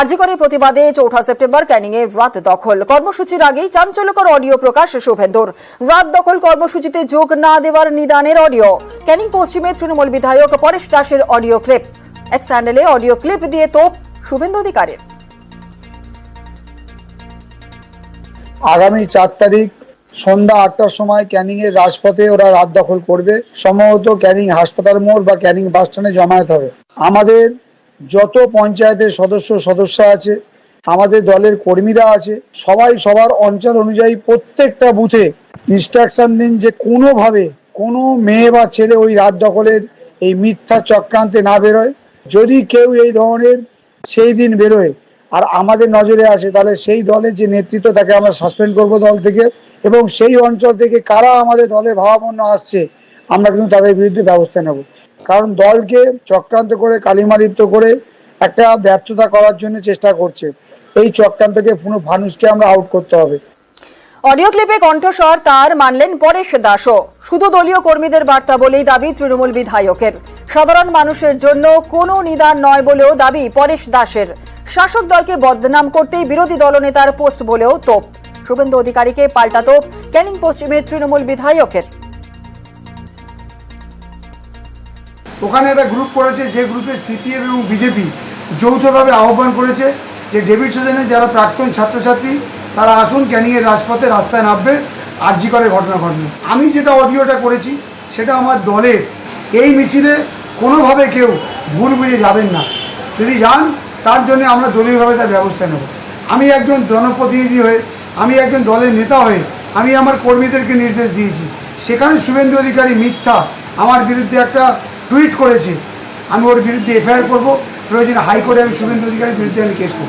আরজিকরের প্রতিবাদে ৪ঠা সেপ্টেম্বর ক্যানিংয়ে রাত দখল। কর্মসূচির আগেই চাঞ্চল্যকর অডিও প্রকাশ শুভেন্দুর। রাত দখল কর্মসূচিতে যোগ না দেওয়ার নিদানের অডিও। ক্যানিং পশ্চিমে তৃণমূল বিধায়ক পরেশ দাসের অডিও ক্লিপ। এক্স হ্যান্ডেলে অডিও ক্লিপ দিয়ে তোপ শুভেন্দু অধিকারীর। আগামী ৪ তারিখ সন্ধ্যা ৮টার সময় ক্যানিং এর রাজপথে ওরা রাত দখল করবে। সম্ভবত ক্যানিং হাসপাতাল মোড় বা ক্যানিং বাস স্ট্যান্ডে জমায়েত হবে। আমাদের যত পঞ্চায়েতের সদস্য আছে, আমাদের দলের কর্মীরা আছে, সবাই সবার অঞ্চল অনুযায়ী প্রত্যেকটা বুথে ইনস্ট্রাকশন দিন যে কোনোভাবে কোনো মেয়ে বা ছেলে ওই রাত দখলের এই মিথ্যা চক্রান্তে না বেরোয়। যদি কেউ এই ধরনের সেই দিন বেরোয় আর আমাদের নজরে আসে, তাহলে সেই দলের যে নেতৃত্ব তাকে আমরা সাসপেন্ড করবো দল থেকে, এবং সেই অঞ্চল থেকে কারা আমাদের দলের ভাবাপন্ন আসছে আমরা কিন্তু তাদের বিরুদ্ধে ব্যবস্থা নেব। কারণ দলকে চক্রান্ত করে কালিমালিপ্ত করে একটা ব্যর্থতা করার জন্য চেষ্টা করছে। এই চক্রান্তকে পুরো ফানুসকে আমরা আউট করতে হবে। অডিও ক্লিপে কণ্ঠস্বর তার মানলেন পরেশ দাসও। শুধু দলীয় কর্মীদের বার্তা বলেই দাবি তৃণমূল বিধায়কের। সাধারণ মানুষের জন্য কোনো নিদান নয় বলেও দাবি পরেশ দাসের। শাসক দলকে বদনাম করতেই বিরোধী দলনেতার পোস্ট বলেও তোপ শুভেন্দু অধিকারীকে। পাল্টা তোপ ক্যানিং পশ্চিমের তৃণমূল বিধায়কের। ওখানে একটা গ্রুপ করেছে, যে গ্রুপে সিপিএম এবং বিজেপি যৌথভাবে আহ্বান করেছে যে ডেভিডসনের যারা প্রাক্তন ছাত্রছাত্রী তারা আসুন ক্যানিংয়ের রাজপথে রাস্তায় নামবে আরজিকরের ঘটনা ঘটবে। আমি যেটা অডিওটা করেছি সেটা আমার দলের। এই মিছিলে কোনোভাবে কেউ ভুল বুঝে যাবেন না। যদি যান তার জন্য আমরা দলীয়ভাবে তার ব্যবস্থা নেব। আমি একজন জনপ্রতিনিধি হয়ে, আমি একজন দলের নেতা হয়ে আমি আমার কর্মীদেরকে নির্দেশ দিয়েছি। সেখানে শুভেন্দু অধিকারী মিথ্যা আমার বিরুদ্ধে একটা টুইট করেছে, আমি ওর বিরুদ্ধে এফআইআর করবো। প্রয়োজনে হাইকোর্টে আমি শুভেন্দু অধিকারীর বিরুদ্ধে আমি কেস করব।